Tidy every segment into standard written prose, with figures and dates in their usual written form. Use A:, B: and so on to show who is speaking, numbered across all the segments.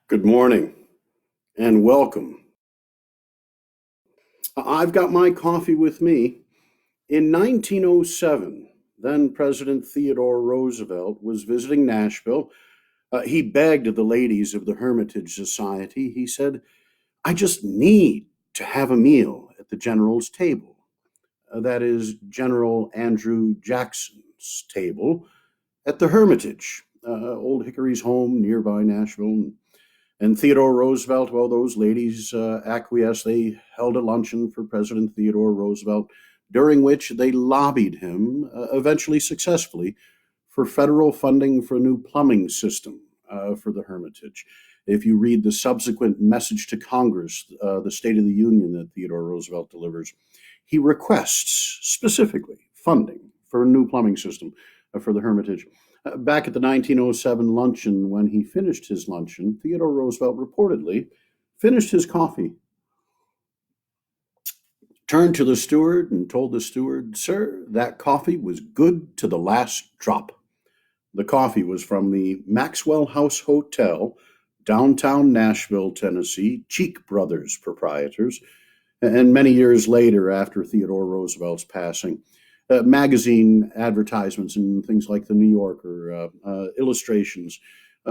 A: Good morning and welcome. I've got my coffee with me. In 1907, then President Theodore Roosevelt was visiting Nashville. He begged the ladies of the Hermitage Society. He said, I just need to have a meal at the general's table. That is General Andrew Jackson's table at the Hermitage, Old Hickory's home nearby Nashville. And Theodore Roosevelt, well, those ladies acquiesced. They held a luncheon for President Theodore Roosevelt, during which they lobbied him, eventually successfully, for federal funding for a new plumbing system for the Hermitage. If you read the subsequent message to Congress, the State of the Union that Theodore Roosevelt delivers, he requests specifically funding for a new plumbing system for the Hermitage. Back at the 1907 luncheon, when he finished his luncheon, Theodore Roosevelt reportedly finished his coffee, turned to the steward and told the steward, Sir, that coffee was good to the last drop. The coffee was from the Maxwell House Hotel, downtown Nashville, Tennessee, Cheek Brothers proprietors. And many years later, after Theodore Roosevelt's passing, magazine advertisements and things like the New Yorker illustrations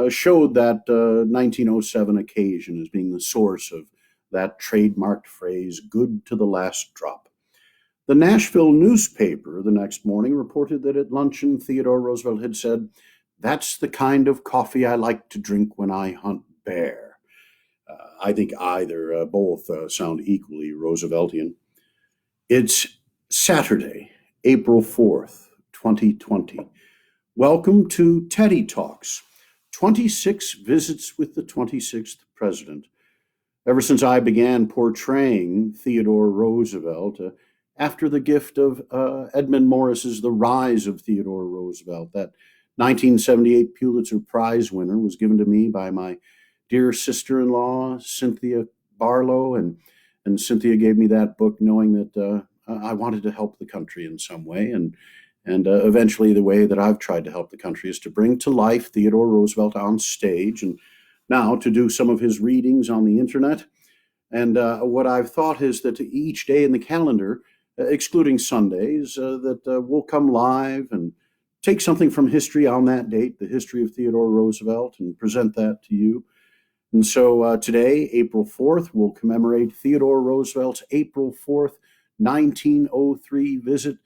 A: showed that 1907 occasion as being the source of that trademarked phrase, good to the last drop. The Nashville newspaper the next morning reported that at luncheon, Theodore Roosevelt had said, That's the kind of coffee I like to drink when I hunt bear. I think both sound equally Rooseveltian. It's Saturday, April 4th, 2020. Welcome to Teddy Talks, 26 visits with the 26th president. Ever since I began portraying Theodore Roosevelt, after the gift of Edmund Morris's The Rise of Theodore Roosevelt, that 1978 Pulitzer Prize winner was given to me by my dear sister-in-law, Cynthia Barlow, and Cynthia gave me that book knowing that I wanted to help the country in some way. And eventually the way that I've tried to help the country is to bring to life Theodore Roosevelt on stage and now to do some of his readings on the internet. And what I've thought is that each day in the calendar, excluding Sundays, that we'll come live and take something from history on that date, the history of Theodore Roosevelt, and present that to you. And so today, April 4th, we'll commemorate Theodore Roosevelt's April 4th, 1903 visit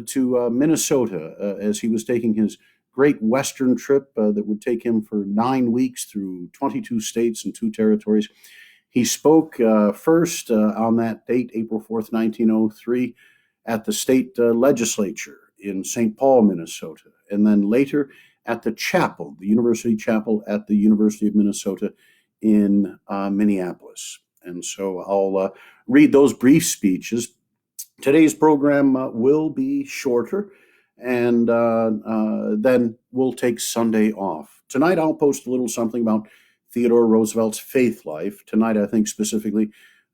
A: to Minnesota as he was taking his great Western trip that would take him for 9 weeks through 22 states and 2 territories. He spoke first on that date, April 4th, 1903, at the state legislature in St. Paul, Minnesota, and then later at the chapel, the University Chapel at the University of Minnesota in Minneapolis. And so I'll read those brief speeches. Today's program will be shorter, and then we'll take Sunday off. Tonight I'll post a little something about Theodore Roosevelt's faith life. Tonight I think specifically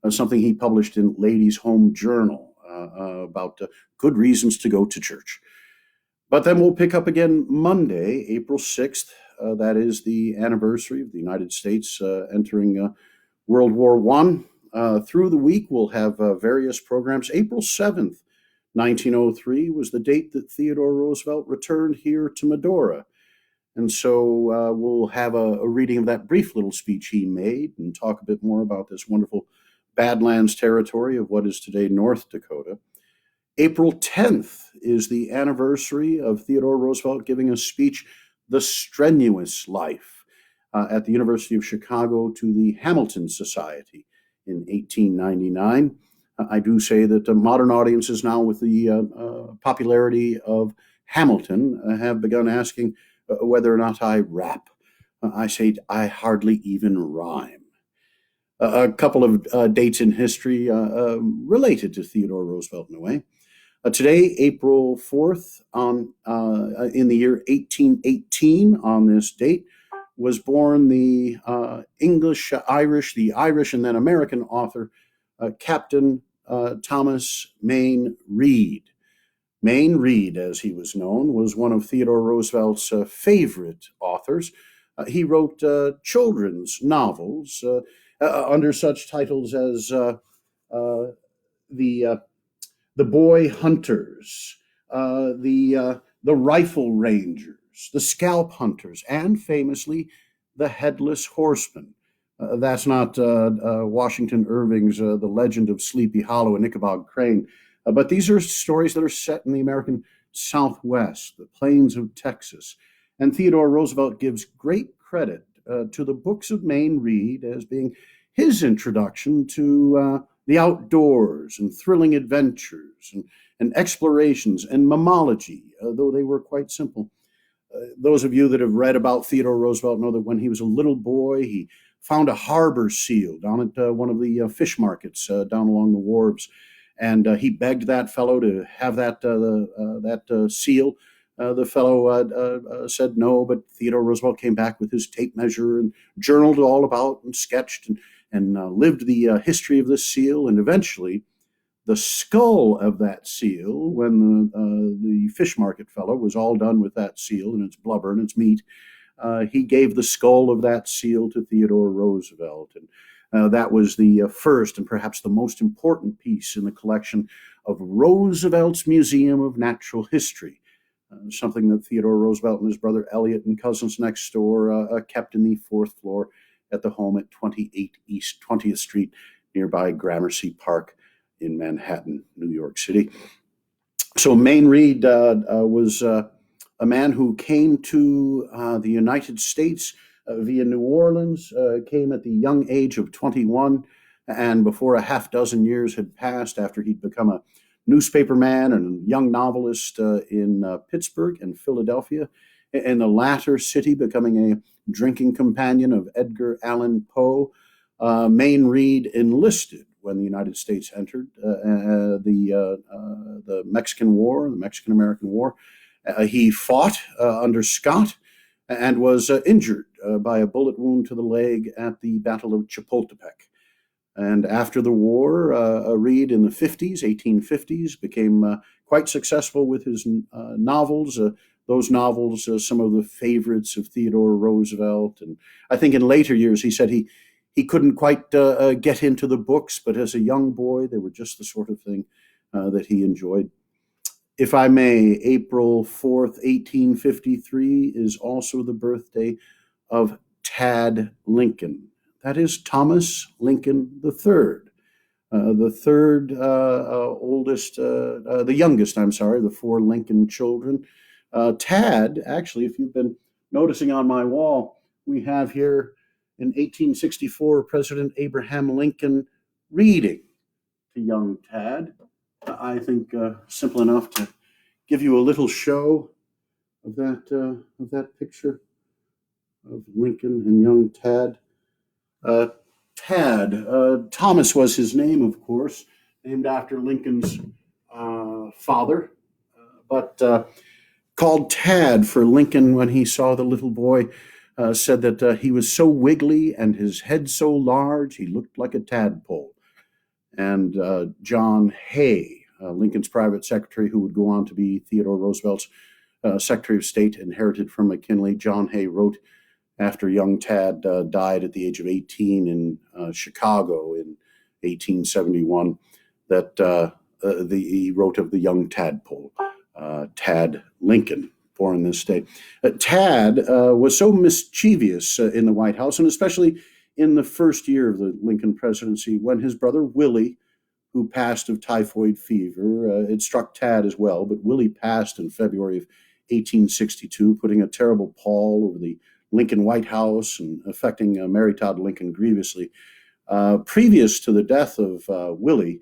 A: something he published in Ladies' Home Journal about good reasons to go to church. But then we'll pick up again Monday, April 6th. That is the anniversary of the United States entering World War I. Through the week, we'll have various programs. April 7th, 1903 was the date that Theodore Roosevelt returned here to Medora. And so we'll have a reading of that brief little speech he made and talk a bit more about this wonderful Badlands territory of what is today North Dakota. April 10th is the anniversary of Theodore Roosevelt giving a speech, The Strenuous Life, at the University of Chicago to the Hamilton Society in 1899. I do say that modern audiences now, with the popularity of Hamilton, have begun asking whether or not I rap. I say I hardly even rhyme. A couple of dates in history related to Theodore Roosevelt in a way. Today, April 4th, in the year 1818, on this date, was born the Irish and then American author, Captain Thomas Mayne Reid. Mayne Reid, as he was known, was one of Theodore Roosevelt's favorite authors. He wrote children's novels under such titles as uh, the uh, the Boy Hunters, the Rifle Rangers, the Scalp Hunters, and famously the Headless Horseman. That's not Washington Irving's The Legend of Sleepy Hollow and Ichabod Crane, but these are stories that are set in the American Southwest, the plains of Texas. And Theodore Roosevelt gives great credit to the books of Mayne Reid as being his introduction to the outdoors and thrilling adventures and explorations and mammalogy, though they were quite simple. Those of you that have read about Theodore Roosevelt know that when he was a little boy, he found a harbor seal down at one of the fish markets down along the wharves, and he begged that fellow to have that seal. The fellow said no, but Theodore Roosevelt came back with his tape measure and journaled all about and sketched and lived the history of this seal, and eventually the skull of that seal, when the fish market fellow was all done with that seal and its blubber and its meat, he gave the skull of that seal to Theodore Roosevelt. And that was the first and perhaps the most important piece in the collection of Roosevelt's Museum of Natural History, something that Theodore Roosevelt and his brother Elliot and cousins next door kept in the fourth floor at the home at 28 East 20th Street, nearby Gramercy Park in Manhattan, New York City. So Mayne Reid was a man who came to the United States via New Orleans, came at the young age of 21, and before a half dozen years had passed after he'd become a newspaper man and a young novelist in Pittsburgh and Philadelphia, in the latter city becoming a drinking companion of Edgar Allan Poe. Mayne Reid enlisted when the United States entered the Mexican War, the Mexican-American War. He fought under Scott and was injured by a bullet wound to the leg at the Battle of Chapultepec. And after the war, Reid in the 1850s, became quite successful with his novels. Those novels, some of the favorites of Theodore Roosevelt. And I think in later years, he said he couldn't quite get into the books, but as a young boy, they were just the sort of thing that he enjoyed. If I may, April 4th, 1853 is also the birthday of Tad Lincoln. That is Thomas Lincoln III, the youngest, the four Lincoln children. Tad, actually, if you've been noticing on my wall, we have here in 1864 President Abraham Lincoln reading to young Tad. I think simple enough to give you a little show of that picture of Lincoln and young Tad. Thomas was his name, of course, named after Lincoln's father, but called Tad for Lincoln when he saw the little boy. Said that he was so wiggly and his head so large, he looked like a tadpole. And John Hay, Lincoln's private secretary, who would go on to be Theodore Roosevelt's Secretary of State, inherited from McKinley. John Hay wrote after young Tad died at the age of 18 in Chicago in 1871 that he wrote of the young tadpole, Tad Lincoln, born this day. Tad was so mischievous in the White House, and especially in the first year of the Lincoln presidency, when his brother Willie, who passed of typhoid fever, it struck Tad as well, but Willie passed in February of 1862, putting a terrible pall over the Lincoln White House and affecting Mary Todd Lincoln grievously. Previous to the death of Willie,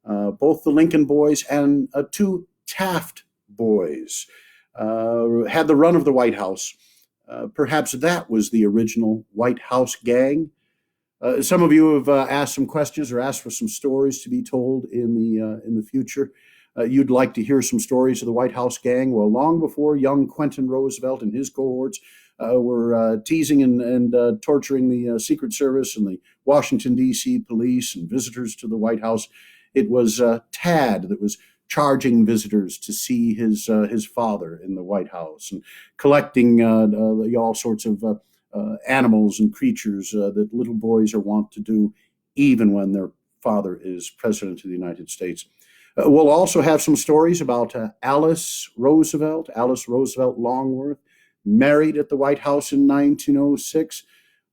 A: both the Lincoln boys and two Taft boys had the run of the White House. Perhaps that was the original White House gang. Some of you have asked some questions or asked for some stories to be told in the future. You'd like to hear some stories of the White House gang. Well, long before young Quentin Roosevelt and his cohorts were teasing and torturing the Secret Service and the Washington, D.C. police and visitors to the White House, it was Tad that was charging visitors to see his father in the White House and collecting all sorts of animals and creatures that little boys are wont to do, even when their father is President of the United States. We'll also have some stories about Alice Roosevelt Longworth, married at the White House in 1906.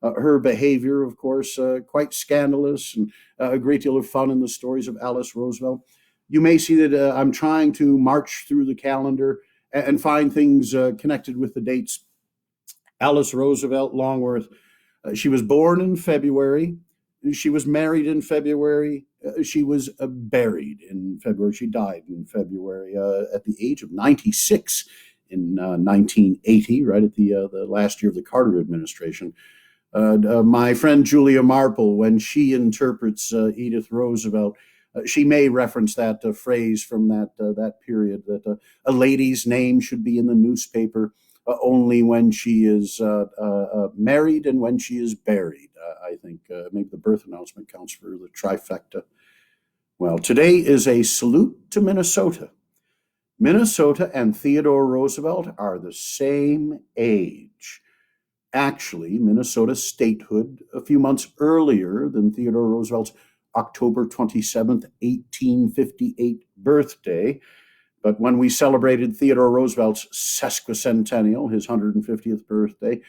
A: Her behavior, of course, quite scandalous, and a great deal of fun in the stories of Alice Roosevelt. You may see that I'm trying to march through the calendar and find things connected with the dates. Alice Roosevelt Longworth, she was born in February. She was married in February. She was buried in February. She died in February at the age of 96 in 1980, right at the last year of the Carter administration. My friend Julia Marple, when she interprets Edith Roosevelt, she may reference that phrase from that period, that a lady's name should be in the newspaper only when she is married and when she is buried. I think maybe the birth announcement counts for the trifecta. Well, today is a salute to Minnesota. Minnesota and Theodore Roosevelt are the same age. Actually, Minnesota's statehood a few months earlier than Theodore Roosevelt's October 27th, 1858 birthday. But when we celebrated Theodore Roosevelt's sesquicentennial, his 150th birthday,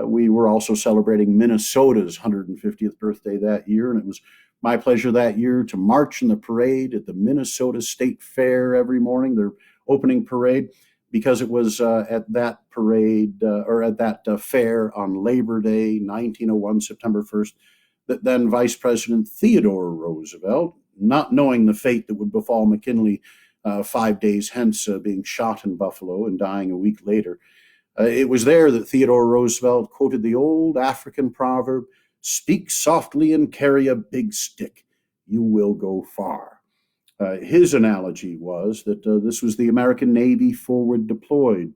A: we were also celebrating Minnesota's 150th birthday that year. And it was my pleasure that year to march in the parade at the Minnesota State Fair every morning, their opening parade, because it was at that parade or at that fair on Labor Day, 1901, September 1st, that then Vice President Theodore Roosevelt, not knowing the fate that would befall McKinley 5 days hence, being shot in Buffalo and dying a week later, it was there that Theodore Roosevelt quoted the old African proverb, "Speak softly and carry a big stick. You will go far." His analogy was that this was the American Navy forward deployed.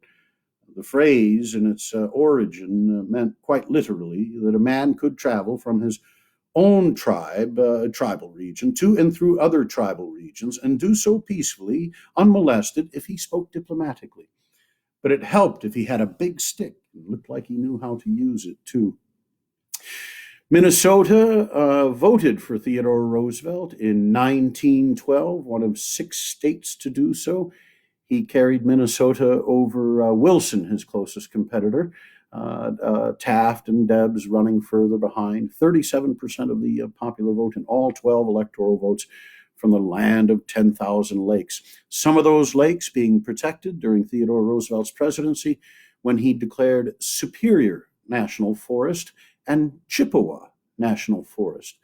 A: The phrase in its origin meant quite literally that a man could travel from his own tribe, tribal region, to and through other tribal regions, and do so peacefully, unmolested, if he spoke diplomatically. But it helped if he had a big stick and looked like he knew how to use it too. Minnesota voted for Theodore Roosevelt in 1912, one of 6 states to do so. He carried Minnesota over Wilson, his closest competitor. Taft and Debs running further behind. 37% of the popular vote in all 12 electoral votes from the land of 10,000 lakes. Some of those lakes being protected during Theodore Roosevelt's presidency when he declared Superior National Forest and Chippewa National Forest.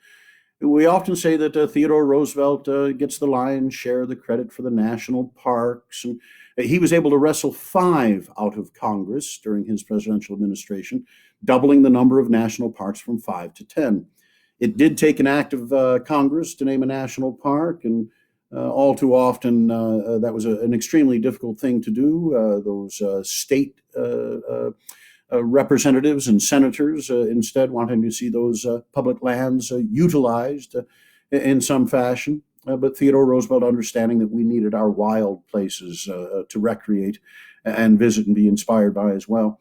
A: We often say that Theodore Roosevelt gets the lion's share of the credit for the national parks, and he was able to wrestle 5 out of Congress during his presidential administration, doubling the number of national parks from 5 to 10. It did take an act of Congress to name a national park, and all too often that was an extremely difficult thing to do. Those state representatives and senators instead wanting to see those public lands utilized in some fashion. But Theodore Roosevelt understanding that we needed our wild places to recreate and visit and be inspired by as well.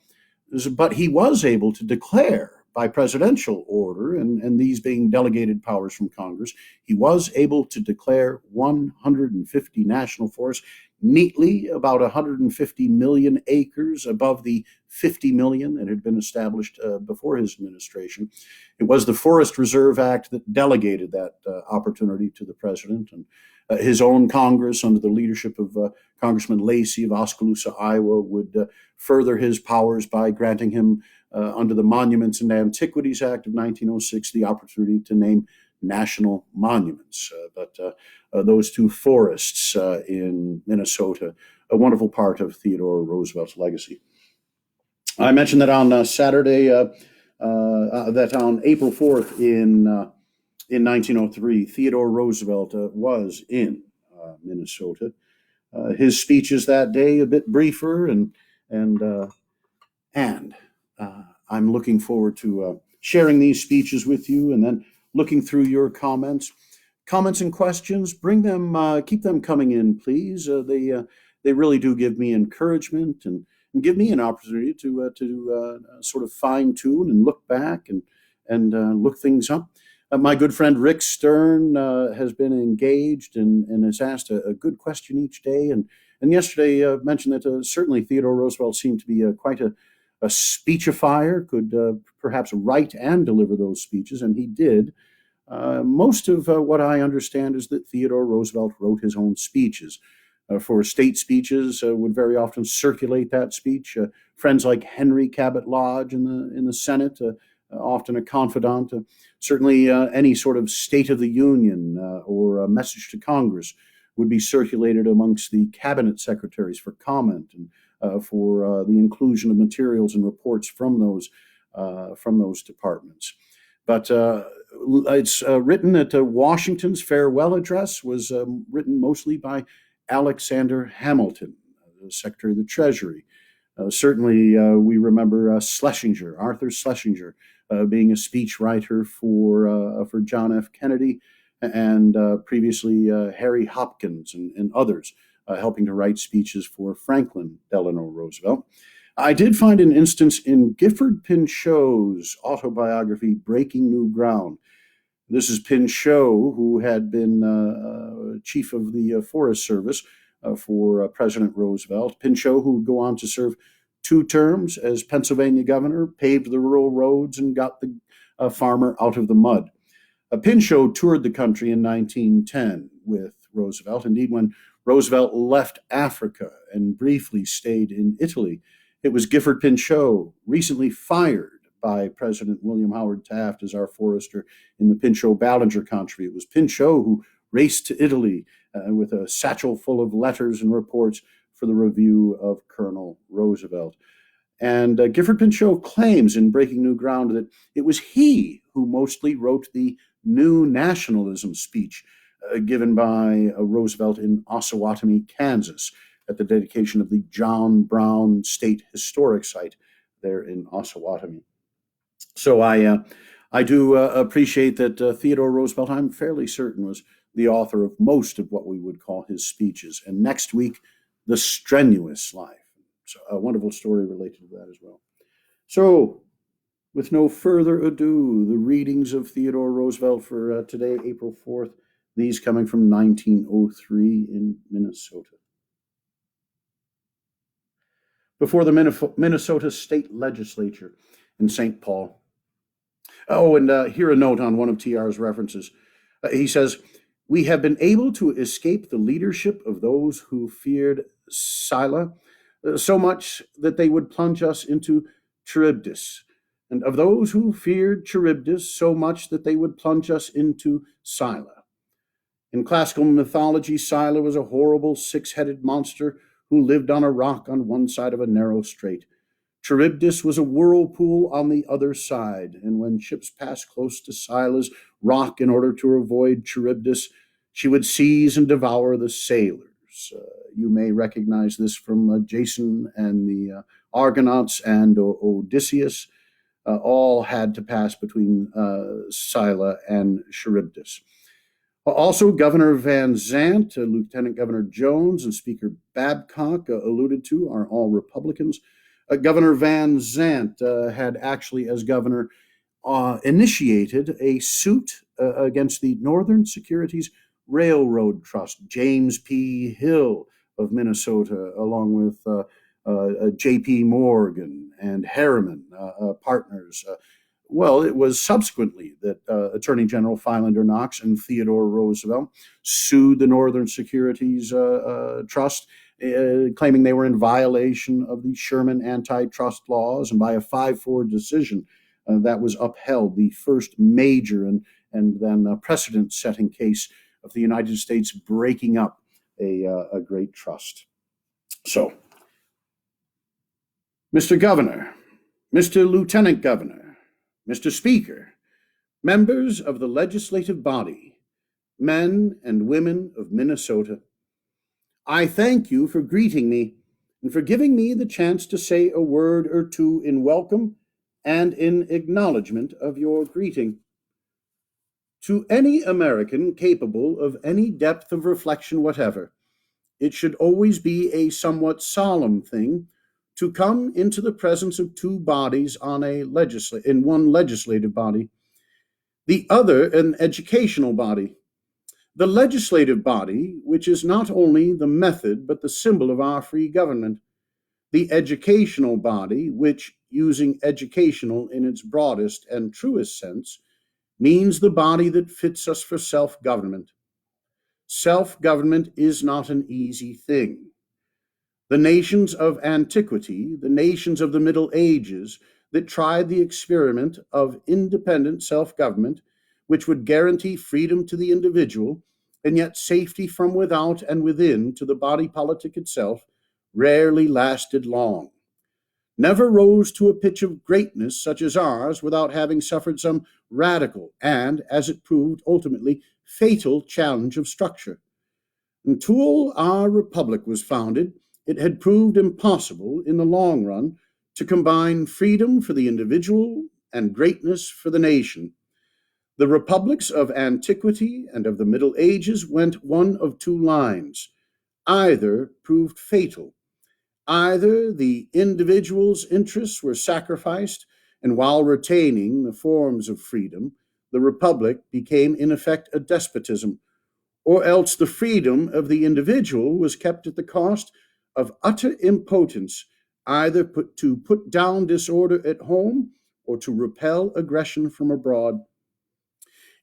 A: But he was able to declare by presidential order, and these being delegated powers from Congress, he was able to declare 150 national forests, neatly about 150 million acres above the 50 million that had been established before his administration. It was the Forest Reserve Act that delegated that opportunity to the president, and his own Congress, under the leadership of Congressman Lacey of Oskaloosa, Iowa, would further his powers by granting him, under the Monuments and Antiquities Act of 1906, the opportunity to name national monuments. But those 2 forests in Minnesota, a wonderful part of Theodore Roosevelt's legacy. I mentioned that on Saturday, that on April 4th in 1903, Theodore Roosevelt was in Minnesota. His speeches that day a bit briefer, and I'm looking forward to sharing these speeches with you, and then looking through your comments and questions. Bring them, keep them coming in, please. They really do give me encouragement and give me an opportunity to sort of fine tune and look back and look things up. My good friend Rick Stern has been engaged and has asked a good question each day. And yesterday mentioned that certainly Theodore Roosevelt seemed to be quite a speechifier, could perhaps write and deliver those speeches, and he did. Most of what I understand is that Theodore Roosevelt wrote his own speeches. For state speeches, would very often circulate that speech. Friends like Henry Cabot Lodge in the Senate, often a confidant. Certainly, any sort of State of the Union or a message to Congress would be circulated amongst the cabinet secretaries for comment and for the inclusion of materials and reports from those departments. But it's written that Washington's farewell address was written mostly by Alexander Hamilton, Secretary of the Treasury. Certainly, we remember Schlesinger, Arthur Schlesinger, being a speechwriter for John F. Kennedy, and previously Harry Hopkins and others helping to write speeches for Franklin Delano Roosevelt. I did find an instance in Gifford Pinchot's autobiography, Breaking New Ground. This is Pinchot, who had been chief of the Forest Service for President Roosevelt. Pinchot, who would go on to serve 2 terms as Pennsylvania governor, paved the rural roads, and got the farmer out of the mud. Pinchot toured the country in 1910 with Roosevelt. Indeed, when Roosevelt left Africa and briefly stayed in Italy, it was Gifford Pinchot, recently fired by President William Howard Taft as our forester in the Pinchot-Ballinger country. It was Pinchot who raced to Italy with a satchel full of letters and reports for the review of Colonel Roosevelt. And Gifford Pinchot claims in Breaking New Ground that it was he who mostly wrote the New Nationalism speech given by Roosevelt in Osawatomie, Kansas, at the dedication of the John Brown State Historic Site there in Osawatomie. So I do appreciate that Theodore Roosevelt, I'm fairly certain, was the author of most of what we would call his speeches. And next week, The Strenuous Life. So a wonderful story related to that as well. So, with no further ado, the readings of Theodore Roosevelt for today, April 4th, these coming from 1903 in Minnesota. Before the Minnesota State Legislature in St. Paul. Oh, and here a note on one of TR's references. He says, "We have been able to escape the leadership of those who feared Scylla so much that they would plunge us into Charybdis, and of those who feared Charybdis so much that they would plunge us into Scylla. In classical mythology, Scylla was a horrible 6-headed monster who lived on a rock on one side of a narrow strait. Charybdis was a whirlpool on the other side, and when ships passed close to Scylla's rock in order to avoid Charybdis, she would seize and devour the sailors." You may recognize this from Jason and the Argonauts and Odysseus. All had to pass between Scylla and Charybdis. Also, Governor Van Zandt, Lieutenant Governor Jones, and Speaker Babcock alluded to are all Republicans. Governor Van Zandt had actually, as governor, initiated a suit against the Northern Securities Railroad Trust, James P. Hill of Minnesota, along with J.P. Morgan and Harriman partners. Well, it was subsequently that Attorney General Philander Knox and Theodore Roosevelt sued the Northern Securities Trust, claiming they were in violation of the Sherman antitrust laws, and by a 5-4 decision that was upheld, the first major and then precedent-setting case of the United States breaking up a great trust. So, Mr. Governor, Mr. Lieutenant Governor, Mr. Speaker, members of the legislative body, men and women of Minnesota, I thank you for greeting me and for giving me the chance to say a word or two in welcome and in acknowledgement of your greeting. To any American capable of any depth of reflection whatever, it should always be a somewhat solemn thing to come into the presence of two bodies in one legislative body, the other an educational body. The legislative body, which is not only the method but the symbol of our free government. The educational body, which, using educational in its broadest and truest sense, means the body that fits us for self-government. Self-government is not an easy thing. The nations of antiquity, the nations of the Middle Ages that tried the experiment of independent self-government, which would guarantee freedom to the individual and yet safety from without and within to the body politic itself, rarely lasted long. Never rose to a pitch of greatness such as ours without having suffered some radical and, as it proved, ultimately fatal challenge of structure. Until our republic was founded, it had proved impossible in the long run to combine freedom for the individual and greatness for the nation. The republics of antiquity and of the Middle Ages went one of two lines. Either proved fatal. Either the individual's interests were sacrificed, and while retaining the forms of freedom, the republic became in effect a despotism, or else the freedom of the individual was kept at the cost of utter impotence, either to put down disorder at home or to repel aggression from abroad.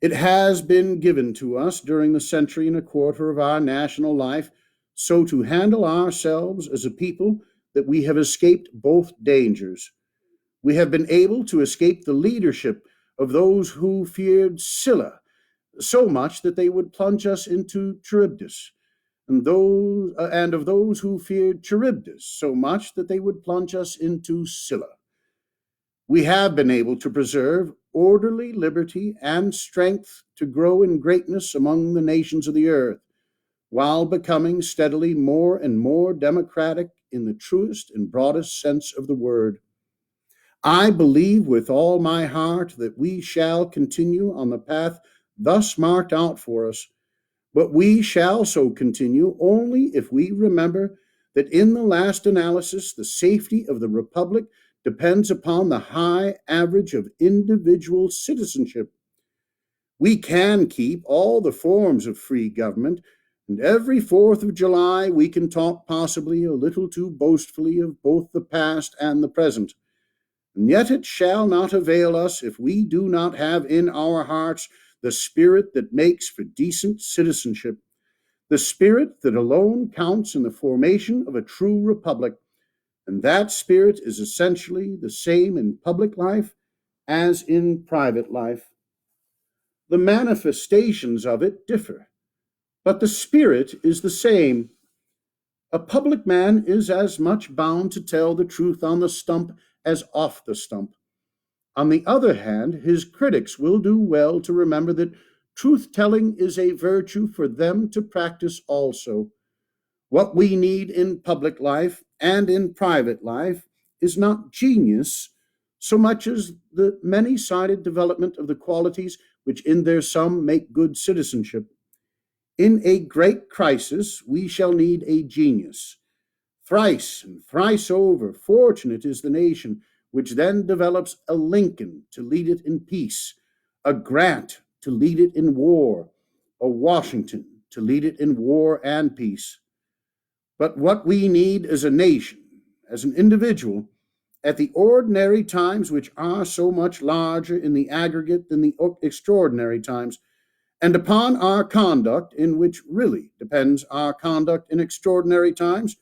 A: It has been given to us during the century and a quarter of our national life so to handle ourselves as a people that we have escaped both dangers. We have been able to escape the leadership of those who feared Scylla so much that they would plunge us into Charybdis, and of those who feared Charybdis so much that they would plunge us into Scylla. We have been able to preserve orderly liberty and strength to grow in greatness among the nations of the earth, while becoming steadily more and more democratic in the truest and broadest sense of the word. I believe with all my heart that we shall continue on the path thus marked out for us, but we shall so continue only if we remember that in the last analysis the safety of the republic depends upon the high average of individual citizenship. We can keep all the forms of free government, and every 4th of July we can talk possibly a little too boastfully of both the past and the present. And yet it shall not avail us if we do not have in our hearts the spirit that makes for decent citizenship, the spirit that alone counts in the formation of a true republic. And that spirit is essentially the same in public life as in private life. The manifestations of it differ, but the spirit is the same. A public man is as much bound to tell the truth on the stump as off the stump. On the other hand, his critics will do well to remember that truth-telling is a virtue for them to practice also. What we need in public life and in private life is not genius so much as the many-sided development of the qualities which in their sum make good citizenship. In a great crisis, we shall need a genius. Thrice and thrice over, fortunate is the nation which then develops a Lincoln to lead it in peace, a Grant to lead it in war, a Washington to lead it in war and peace. But what we need as a nation, as an individual, at the ordinary times which are so much larger in the aggregate than the extraordinary times, and upon our conduct, in which really depends our conduct in extraordinary times,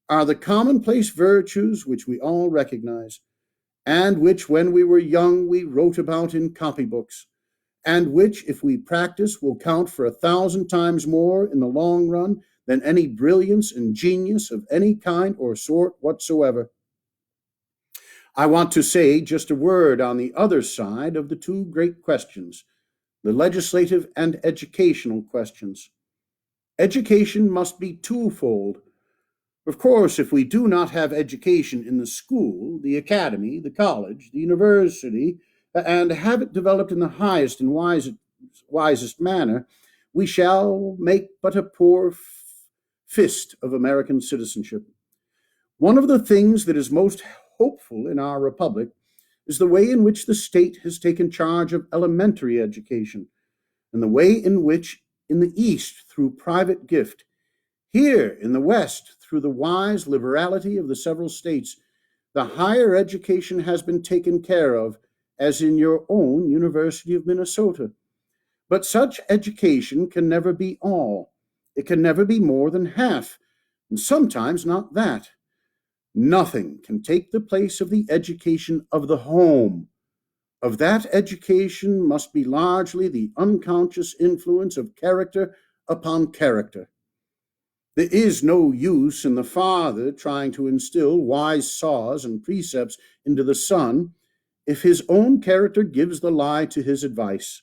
A: are the commonplace virtues which we all recognize, and which when we were young we wrote about in copybooks, and which, if we practice, will count for 1,000 times more in the long run than any brilliance and genius of any kind or sort whatsoever. I want to say just a word on the other side of the two great questions, the legislative and educational questions. Education must be twofold. Of course, if we do not have education in the school, the academy, the college, the university, and have it developed in the highest and wisest manner, we shall make but a poor fist of American citizenship. One of the things that is most hopeful in our republic is the way in which the state has taken charge of elementary education, and the way in which, in the East, through private gift, here in the West, through the wise liberality of the several states, the higher education has been taken care of, as in your own University of Minnesota. But such education can never be all. It can never be more than half, and sometimes not that. Nothing can take the place of the education of the home. Of that education must be largely the unconscious influence of character upon character. There is no use in the father trying to instill wise saws and precepts into the son if his own character gives the lie to his advice.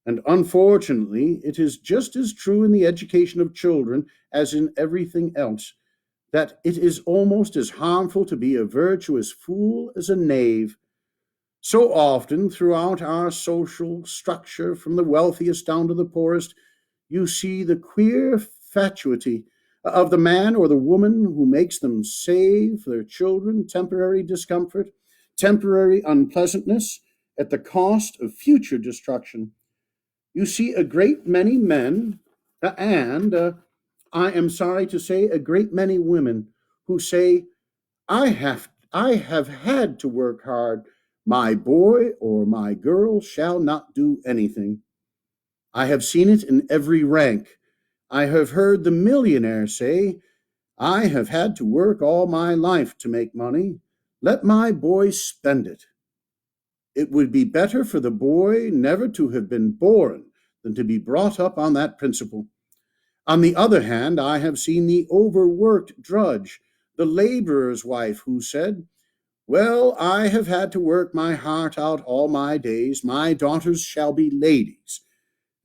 A: And unfortunately, it is just as true in the education of children as in everything else, that it is almost as harmful to be a virtuous fool as a knave. So often throughout our social structure, from the wealthiest down to the poorest, you see the queer fatuity of the man or the woman who makes them save their children temporary discomfort, temporary unpleasantness, at the cost of future destruction. You see a great many men, and I am sorry to say, a great many women who say, I have had to work hard. My boy or my girl shall not do anything. I have seen it in every rank. I have heard the millionaire say, I have had to work all my life to make money. Let my boy spend it. It would be better for the boy never to have been born than to be brought up on that principle. On the other hand, I have seen the overworked drudge, the laborer's wife, who said, well, I have had to work my heart out all my days. My daughters shall be ladies.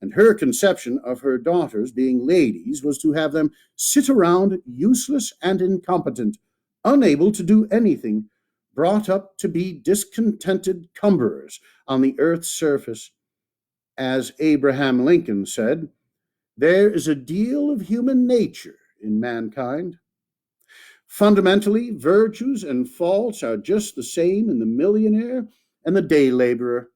A: And her conception of her daughters being ladies was to have them sit around useless and incompetent, unable to do anything, brought up to be discontented cumberers on the earth's surface. As Abraham Lincoln said, there is a deal of human nature in mankind. Fundamentally, virtues and faults are just the same in the millionaire and the day laborer.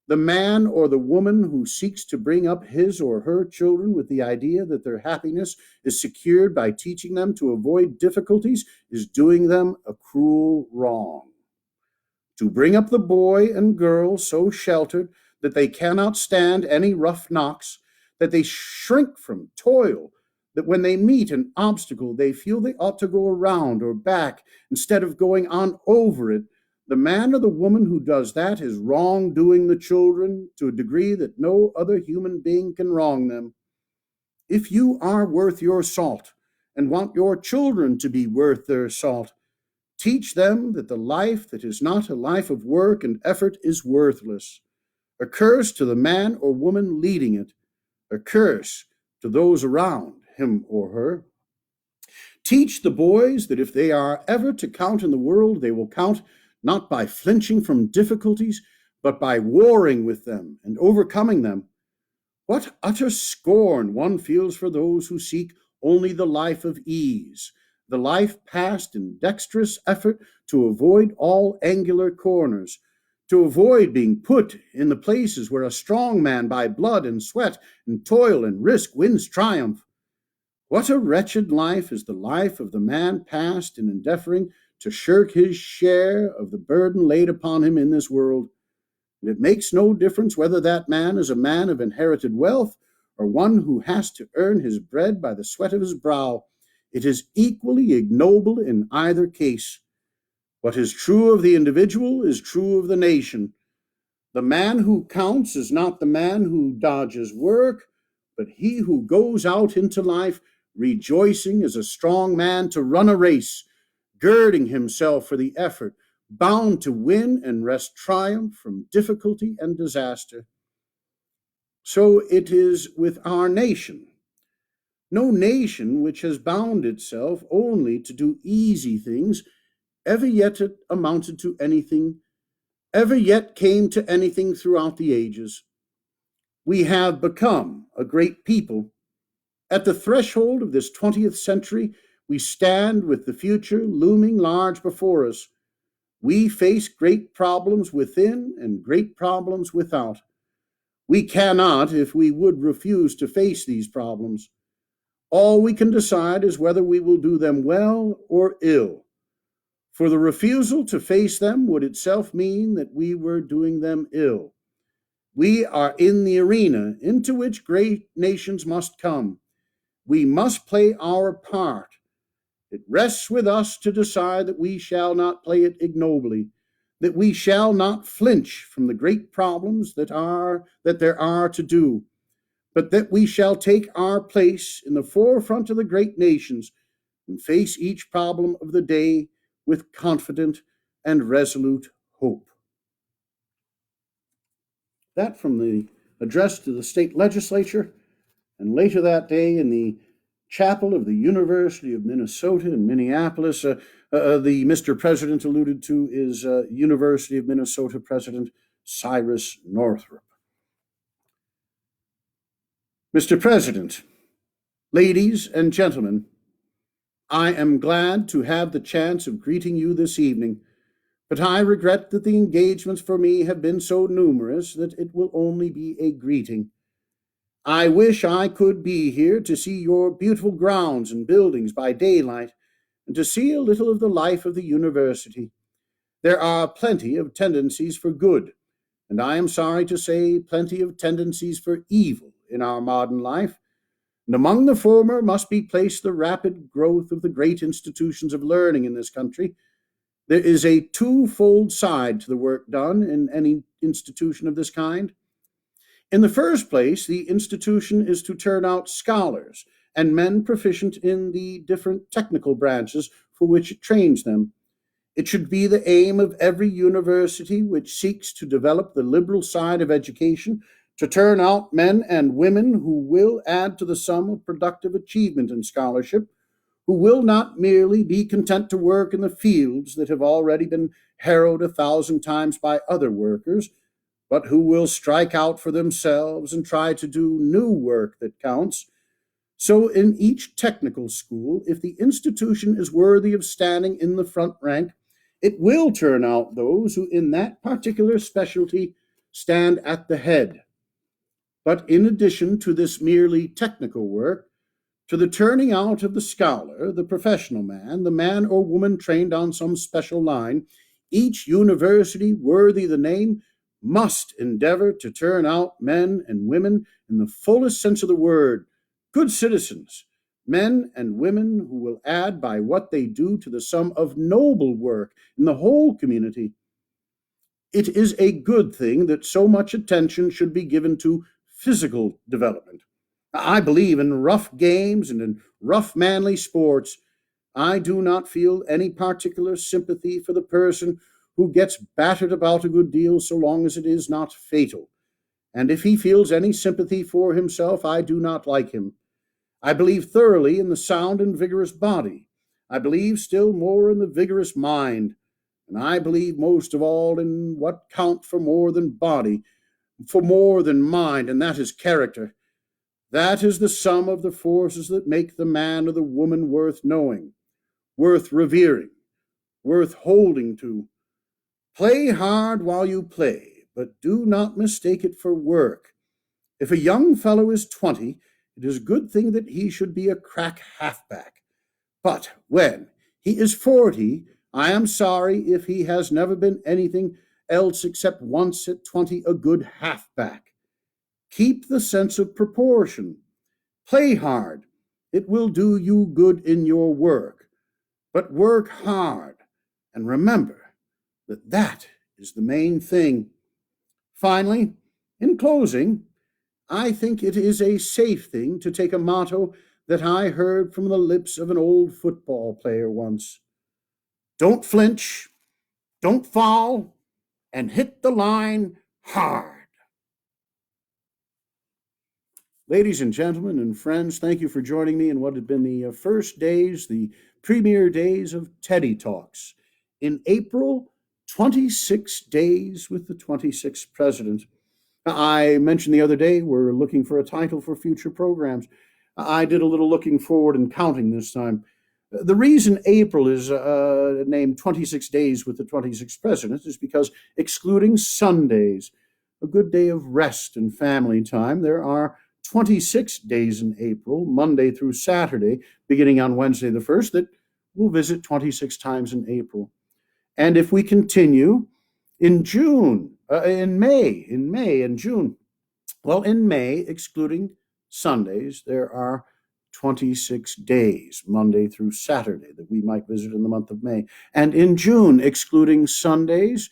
A: The man or the woman who seeks to bring up his or her children with the idea that their happiness is secured by teaching them to avoid difficulties is doing them a cruel wrong. To bring up the boy and girl so sheltered that they cannot stand any rough knocks, that they shrink from toil, that when they meet an obstacle, they feel they ought to go around or back instead of going on over it, the man or the woman who does that is wrongdoing the children to a degree that no other human being can wrong them. If you are worth your salt and want your children to be worth their salt, teach them that the life that is not a life of work and effort is worthless. A curse to the man or woman leading it, a curse to those around him or her. Teach the boys that if they are ever to count in the world, they will count not by flinching from difficulties, but by warring with them and overcoming them. What utter scorn one feels for those who seek only the life of ease, the life passed in dexterous effort to avoid all angular corners, to avoid being put in the places where a strong man by blood and sweat and toil and risk wins triumph. What a wretched life is the life of the man passed in endeavoring to shirk his share of the burden laid upon him in this world. And it makes no difference whether that man is a man of inherited wealth or one who has to earn his bread by the sweat of his brow. It is equally ignoble in either case. What is true of the individual is true of the nation. The man who counts is not the man who dodges work, but he who goes out into life rejoicing as a strong man to run a race, girding himself for the effort, bound to win and wrest triumph from difficulty and disaster. So it is with our nation. No nation which has bound itself only to do easy things ever yet amounted to anything, ever yet came to anything throughout the ages. We have become a great people. At the threshold of this 20th century, We stand with the future looming large before us. We face great problems within and great problems without. We cannot, if we would, refuse to face these problems. All we can decide is whether we will do them well or ill. For the refusal to face them would itself mean that we were doing them ill. We are in the arena into which great nations must come. We must play our part. It rests with us to decide that we shall not play it ignobly, that we shall not flinch from the great problems that there are to do, but that we shall take our place in the forefront of the great nations and face each problem of the day with confident and resolute hope. That from the address to the state legislature, and later that day in the chapel of the University of Minnesota in Minneapolis. The Mr. President alluded to is University of Minnesota President Cyrus Northrop. Mr. President, ladies and gentlemen, I am glad to have the chance of greeting you this evening, but I regret that the engagements for me have been so numerous that it will only be a greeting. I wish I could be here to see your beautiful grounds and buildings by daylight, and to see a little of the life of the university. There are plenty of tendencies for good, and I am sorry to say plenty of tendencies for evil in our modern life, and among the former must be placed the rapid growth of the great institutions of learning in this country. There is a twofold side to the work done in any institution of this kind. In the first place, the institution is to turn out scholars and men proficient in the different technical branches for which it trains them. It should be the aim of every university which seeks to develop the liberal side of education to turn out men and women who will add to the sum of productive achievement in scholarship, who will not merely be content to work in the fields that have already been harrowed 1,000 times by other workers, but who will strike out for themselves and try to do new work that counts. So in each technical school, if the institution is worthy of standing in the front rank, it will turn out those who in that particular specialty stand at the head. But in addition to this merely technical work, to the turning out of the scholar, the professional man, the man or woman trained on some special line, each university worthy the name must endeavor to turn out men and women in the fullest sense of the word, good citizens, men and women who will add by what they do to the sum of noble work in the whole community. It is a good thing that so much attention should be given to physical development. I believe in rough games and in rough manly sports. I do not feel any particular sympathy for the person who gets battered about a good deal so long as it is not fatal. And if he feels any sympathy for himself, I do not like him. I believe thoroughly in the sound and vigorous body. I believe still more in the vigorous mind. And I believe most of all in what counts for more than body, for more than mind, and that is character. That is the sum of the forces that make the man or the woman worth knowing, worth revering, worth holding to. Play hard while you play, but do not mistake it for work. If a young fellow is 20, it is a good thing that he should be a crack halfback. But when he is 40, I am sorry if he has never been anything else except once at 20 a good halfback. Keep the sense of proportion. Play hard. It will do you good in your work. But work hard, and remember that is the main thing. Finally, in closing, I think it is a safe thing to take a motto that I heard from the lips of an old football player once. Don't flinch, don't fall, and hit the line hard. Ladies and gentlemen and friends, thank you for joining me in what had been the first days, the premier days of Teddy Talks. In April, 26 days with the 26th president. I mentioned the other day we're looking for a title for future programs. I did a little looking forward and counting this time. The reason April is named 26 Days with the 26th President is because, excluding Sundays, a good day of rest and family time, there are 26 days in April, Monday through Saturday, beginning on Wednesday the 1st, that we'll visit 26 times in April. And if we continue in May and June, well, in May, excluding Sundays, there are 26 days, Monday through Saturday, that we might visit in the month of May. And in June, excluding Sundays,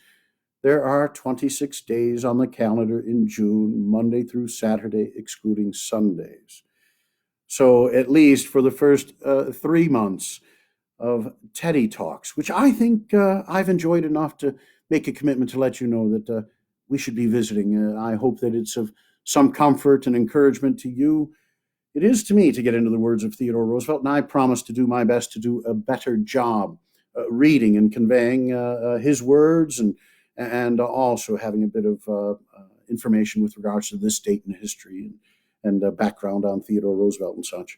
A: there are 26 days on the calendar in June, Monday through Saturday, excluding Sundays. So at least for the first 3 months of Teddy Talks, which I think I've enjoyed enough to make a commitment to let you know that we should be visiting. I hope that it's of some comfort and encouragement to you. It is to me to get into the words of Theodore Roosevelt, and I promise to do my best to do a better job reading and conveying his words, and also having a bit of information with regards to this date in history and background on Theodore Roosevelt and such.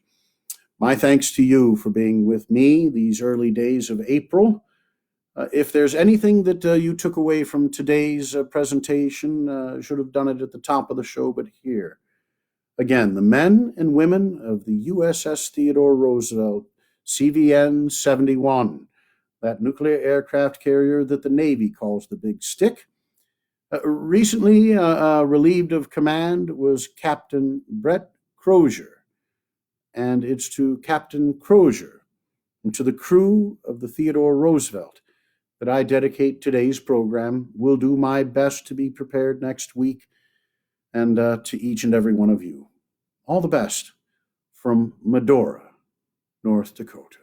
A: My thanks to you for being with me these early days of April. If there's anything that you took away from today's presentation, should have done it at the top of the show, but here. Again, the men and women of the USS Theodore Roosevelt, CVN 71, that nuclear aircraft carrier that the Navy calls the Big Stick. Recently relieved of command was Captain Brett Crozier, and it's to Captain Crozier and to the crew of the Theodore Roosevelt that I dedicate today's program. Will do my best to be prepared next week, and to each and every one of you. All the best from Medora, North Dakota.